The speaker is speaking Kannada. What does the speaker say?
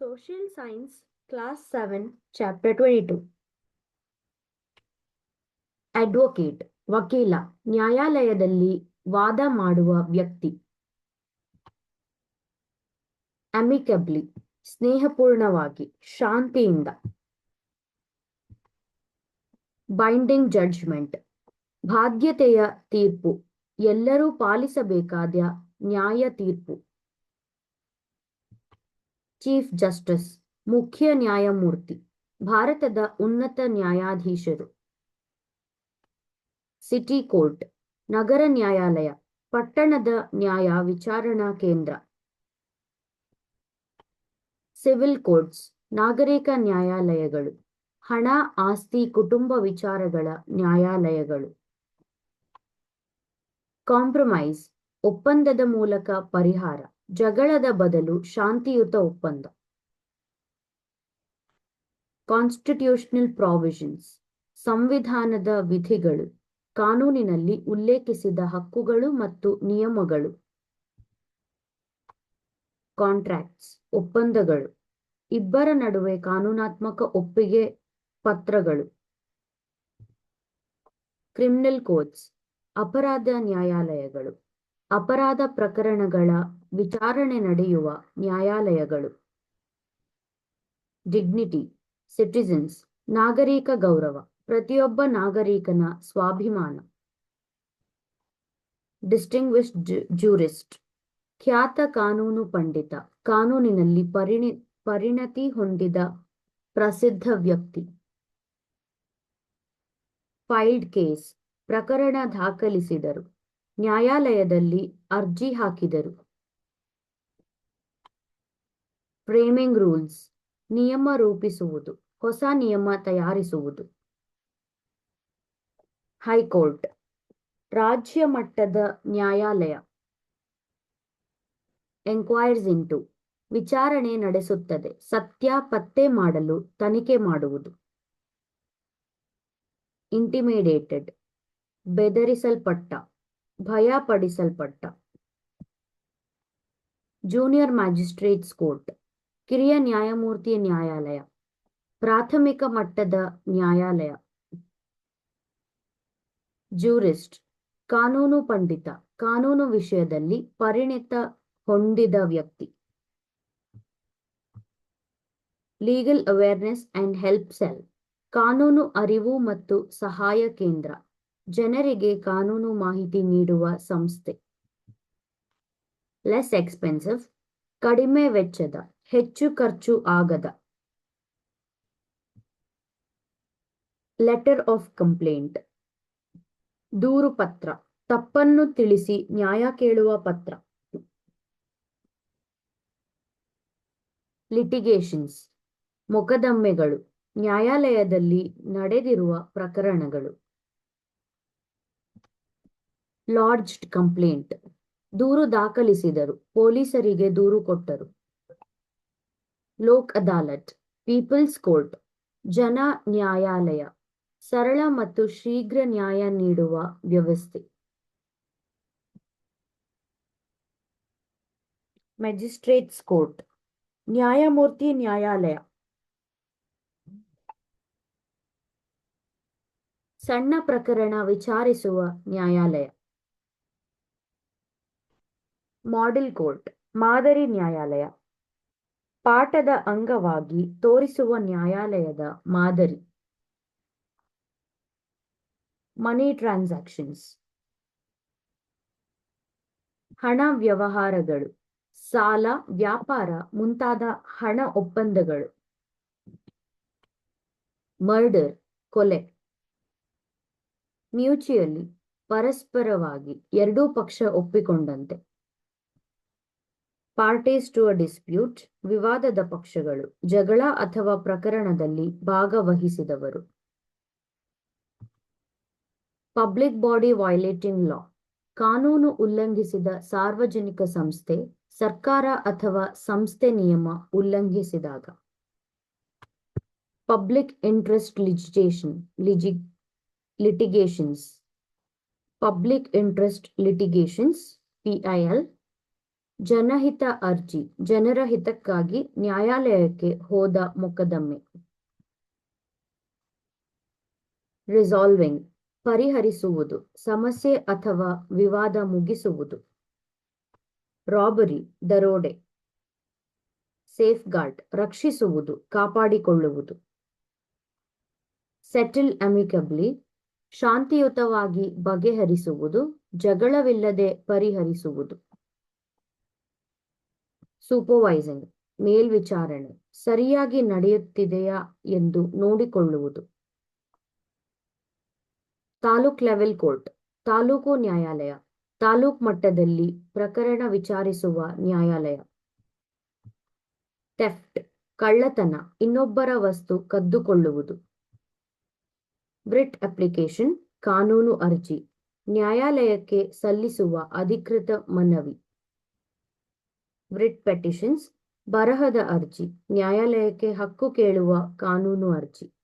Social Science, Class 7, Chapter 22. Advocate, ವಕೀಲ, ನ್ಯಾಯಾಲಯದಲ್ಲಿ ವಾದ ಮಾಡುವ ವ್ಯಕ್ತಿ. ಅಮಿಕಬ್ಲಿ, ಸ್ನೇಹಪೂರ್ಣವಾಗಿ, ಶಾಂತಿಯಿಂದ. ಬೈಂಡಿಂಗ್ ಜಡ್ಜ್ಮೆಂಟ್, ಬಾಧ್ಯತೆಯ ತೀರ್ಪು, ಎಲ್ಲರೂ ಪಾಲಿಸಬೇಕಾದ ನ್ಯಾಯ ತೀರ್ಪು. ಚೀಫ್ ಜಸ್ಟಿಸ್, ಮುಖ್ಯ ನ್ಯಾಯಮೂರ್ತಿ, ಭಾರತದ ಉನ್ನತ ನ್ಯಾಯಾಧೀಶರು. ಸಿಟಿ ಕೋರ್ಟ್, ನಗರ ನ್ಯಾಯಾಲಯ, ಪಟ್ಟಣದ ನ್ಯಾಯ ವಿಚಾರಣಾ ಕೇಂದ್ರ. ಸಿವಿಲ್ ಕೋರ್ಟ್ಸ್, ನಾಗರಿಕ ನ್ಯಾಯಾಲಯಗಳು, ಹಣ, ಆಸ್ತಿ, ಕುಟುಂಬ ವಿಚಾರಗಳ ನ್ಯಾಯಾಲಯಗಳು. ಕಾಂಪ್ರಮೈಸ್, ಒಪ್ಪಂದದ ಮೂಲಕ ಪರಿಹಾರ, ಜಗಳದ ಬದಲು ಶಾಂತಿಯುತ ಒಪ್ಪಂದ. ಕಾನ್ಸ್ಟಿಟ್ಯೂಷನಲ್ ಪ್ರಾವಿಷನ್ಸ್, ಸಂವಿಧಾನದ ವಿಧಿಗಳು, ಕಾನೂನಿನಲ್ಲಿ ಉಲ್ಲೇಖಿಸಿದ ಹಕ್ಕುಗಳು ಮತ್ತು ನಿಯಮಗಳು. ಕಾಂಟ್ರಾಕ್ಟ್ಸ್, ಒಪ್ಪಂದಗಳು, ಇಬ್ಬರ ನಡುವೆ ಕಾನೂನಾತ್ಮಕ ಒಪ್ಪಿಗೆ ಪತ್ರಗಳು. ಕ್ರಿಮಿನಲ್ ಕೋರ್ಟ್ಸ್, ಅಪರಾಧ ನ್ಯಾಯಾಲಯಗಳು, ಅಪರಾಧ ಪ್ರಕರಣಗಳ ವಿಚಾರಣೆ ನಡೆಯುವ ನ್ಯಾಯಾಲಯಗಳು. ಡಿಗ್ನಿಟಿ, ಸಿಟಿಜನ್ಸ್, ನಾಗರಿಕ ಗೌರವ, ಪ್ರತಿಯೊಬ್ಬ ನಾಗರಿಕನ ಸ್ವಾಭಿಮಾನ. ಡಿಸ್ಟಿಂಗ್ವಿಶ್ಡ್ ಜೂರಿಸ್ಟ್, ಖ್ಯಾತ ಕಾನೂನು ಪಂಡಿತ, ಕಾನೂನಿನಲ್ಲಿ ಪರಿಣತಿ ಹೊಂದಿದ ಪ್ರಸಿದ್ಧ ವ್ಯಕ್ತಿ. ಫೈಲ್ಡ್ ಕೇಸ್, ಪ್ರಕರಣ ದಾಖಲಿಸಿದರು, ನ್ಯಾಯಾಲಯದಲ್ಲಿ ಅರ್ಜಿ ಹಾಕಿದರು. ಫ್ರೇಮಿಂಗ್ ರೂಲ್ಸ್, ನಿಯಮ ರೂಪಿಸುವುದು, ಹೊಸ ನಿಯಮ ತಯಾರಿಸುವುದು. ಹೈಕೋರ್ಟ್, ರಾಜ್ಯ ಮಟ್ಟದ ನ್ಯಾಯಾಲಯ. ಎಂಕ್ವೈರ್ಸ್ ಇಂಟು, ವಿಚಾರಣೆ ನಡೆಸುತ್ತದೆ, ಸತ್ಯ ಪತ್ತೆ ಮಾಡಲು ತನಿಖೆ ಮಾಡುವುದು. ಇಂಟಿಮಿಡೇಟೆಡ್, ಬೆದರಿಸಲ್ಪಟ್ಟ, ಭಯಪಡಿಸಲ್ಪಟ್ಟ. ಜೂನಿಯರ್ ಮ್ಯಾಜಿಸ್ಟ್ರೇಟ್ಸ್ ಕೋರ್ಟ್, ಕಿರಿಯ ನ್ಯಾಯಮೂರ್ತಿ ನ್ಯಾಯಾಲಯ, ಪ್ರಾಥಮಿಕ ಮಟ್ಟದ ನ್ಯಾಯಾಲಯ. ಜೂರಿಸ್ಟ್, ಕಾನೂನು ಪಂಡಿತ, ಕಾನೂನು ವಿಷಯದಲ್ಲಿ ಪರಿಣಿತ ಹೊಂದಿದ ವ್ಯಕ್ತಿ. Legal awareness and help cell, ಕಾನೂನು ಅರಿವು ಮತ್ತು ಸಹಾಯ ಕೇಂದ್ರ, ಜನರಿಗೆ ಕಾನೂನು ಮಾಹಿತಿ ನೀಡುವ ಸಂಸ್ಥೆ. ಲೆಸ್ ಎಕ್ಸ್ಪೆನ್ಸಿವ್, ಕಡಿಮೆ ವೆಚ್ಚದ, ಹೆಚ್ಚು ಖರ್ಚು ಆಗದ. ಲೆಟರ್ ಆಫ್ ಕಂಪ್ಲೇಂಟ್, ದೂರು ಪತ್ರ, ತಪ್ಪನ್ನು ತಿಳಿಸಿ ನ್ಯಾಯ ಕೇಳುವ ಪತ್ರ. ಲಿಟಿಗೇಷನ್ಸ್, ಮೊಕದ್ದಮೆಗಳು, ನ್ಯಾಯಾಲಯದಲ್ಲಿ ನಡೆದಿರುವ ಪ್ರಕರಣಗಳು. ಲಾಡ್ಜ್ಡ್ ಕಂಪ್ಲೇಂಟ್, ದೂರು ದಾಖಲಿಸಿದರು, ಪೊಲೀಸರಿಗೆ ದೂರು ಕೊಟ್ಟರು. ಲೋಕ್ ಅದಾಲತ್, ಪೀಪಲ್ಸ್ ಕೋರ್ಟ್, ಜನ ನ್ಯಾಯಾಲಯ, ಸರಳ ಮತ್ತು ಶೀಘ್ರ ನ್ಯಾಯ ನೀಡುವ ವ್ಯವಸ್ಥೆ. ಮ್ಯಾಜಿಸ್ಟ್ರೇಟ್ಸ್ ಕೋರ್ಟ್, ನ್ಯಾಯಮೂರ್ತಿ ನ್ಯಾಯಾಲಯ, ಸಣ್ಣ ಪ್ರಕರಣ ವಿಚಾರಿಸುವ ನ್ಯಾಯಾಲಯ. ಮಾಡೆಲ್ ಕೋರ್ಟ್, ಮಾದರಿ ನ್ಯಾಯಾಲಯ, ಪಾಠದ ಅಂಗವಾಗಿ ತೋರಿಸುವ ನ್ಯಾಯಾಲಯದ ಮಾದರಿ. ಮನಿ ಟ್ರಾನ್ಸಾಕ್ಷನ್ಸ್, ಹಣ ವ್ಯವಹಾರಗಳು, ಸಾಲ, ವ್ಯಾಪಾರ ಮುಂತಾದ ಹಣ ಒಪ್ಪಂದಗಳು. ಮರ್ಡರ್, ಕೊಲೆ. ಮ್ಯೂಚುಯಲಿ, ಪರಸ್ಪರವಾಗಿ, ಎರಡೂ ಪಕ್ಷ ಒಪ್ಪಿಕೊಂಡಂತೆ. ಪಾರ್ಟೀಸ್ ಟು ಅ ಡಿಸ್ಪ್ಯೂಟ್, ವಿವಾದದ ಪಕ್ಷಗಳು, ಜಗಳ ಅಥವಾ ಪ್ರಕರಣದಲ್ಲಿ ಭಾಗವಹಿಸಿದವರು. ಪಬ್ಲಿಕ್ ಬಾಡಿ ವೈಲೇಟಿಂಗ್ ಲಾ, ಕಾನೂನು ಉಲ್ಲಂಘಿಸಿದ ಸಾರ್ವಜನಿಕ ಸಂಸ್ಥೆ, ಸರ್ಕಾರ ಅಥವಾ ಸಂಸ್ಥೆ ನಿಯಮ ಉಲ್ಲಂಘಿಸಿದಾಗ. Public interest litigations, public interest litigations, PIL, ಜನಹಿತ ಅರ್ಜಿ ಜನರ ಹಿತಕ್ಕಾಗಿ ನ್ಯಾಯಾಲಯಕ್ಕೆ ಹೋದ ಮೊಕದ್ದಮೆ. ರಿಸಾಲ್ವಿಂಗ್ ಪರಿಹರಿಸುವುದು, ಸಮಸ್ಯೆ ಅಥವಾ ವಿವಾದ ಮುಗಿಸುವುದು. ರಾಬರಿ ದರೋಡೆ. ಸೇಫ್ಗಾರ್ಡ್ ರಕ್ಷಿಸುವುದು, ಕಾಪಾಡಿಕೊಳ್ಳುವುದು. ಸೆಟಲ್ ಅಮಿಕಬ್ಲಿ ಶಾಂತಿಯುತವಾಗಿ ಬಗೆಹರಿಸುವುದು, ಜಗಳವಿಲ್ಲದೆ ಪರಿಹರಿಸುವುದು. ಸೂಪರ್ವೈಸಿಂಗ್ ಮೇಲ್ವಿಚಾರಣೆ, ಸರಿಯಾಗಿ ನಡೆಯುತ್ತಿದೆಯಾ ಎಂದು ನೋಡಿಕೊಳ್ಳುವುದು. ತಾಲೂಕ್ ಲೆವೆಲ್ ಕೋರ್ಟ್ ತಾಲೂಕು ನ್ಯಾಯಾಲಯ, ತಾಲೂಕ್ ಮಟ್ಟದಲ್ಲಿ ಪ್ರಕರಣ ವಿಚಾರಿಸುವ ನ್ಯಾಯಾಲಯ. ಥೆಫ್ಟ್ ಕಳ್ಳತನ, ಇನ್ನೊಬ್ಬರ ವಸ್ತು ಕದ್ದುಕೊಳ್ಳುವುದು. ವ್ರಿಟ್ ಅಪ್ಲಿಕೇಶನ್ ಕಾನೂನು ಅರ್ಜಿ, ನ್ಯಾಯಾಲಯಕ್ಕೆ ಸಲ್ಲಿಸುವ ಅಧಿಕೃತ ಮನವಿ. ವ್ರಿಟ್ ಪೆಟಿಷನ್ಸ್ ಬರಹದ ಅರ್ಜಿ, ನ್ಯಾಯಾಲಯಕ್ಕೆ ಹಕ್ಕು ಕೇಳುವ ಕಾನೂನು ಅರ್ಜಿ.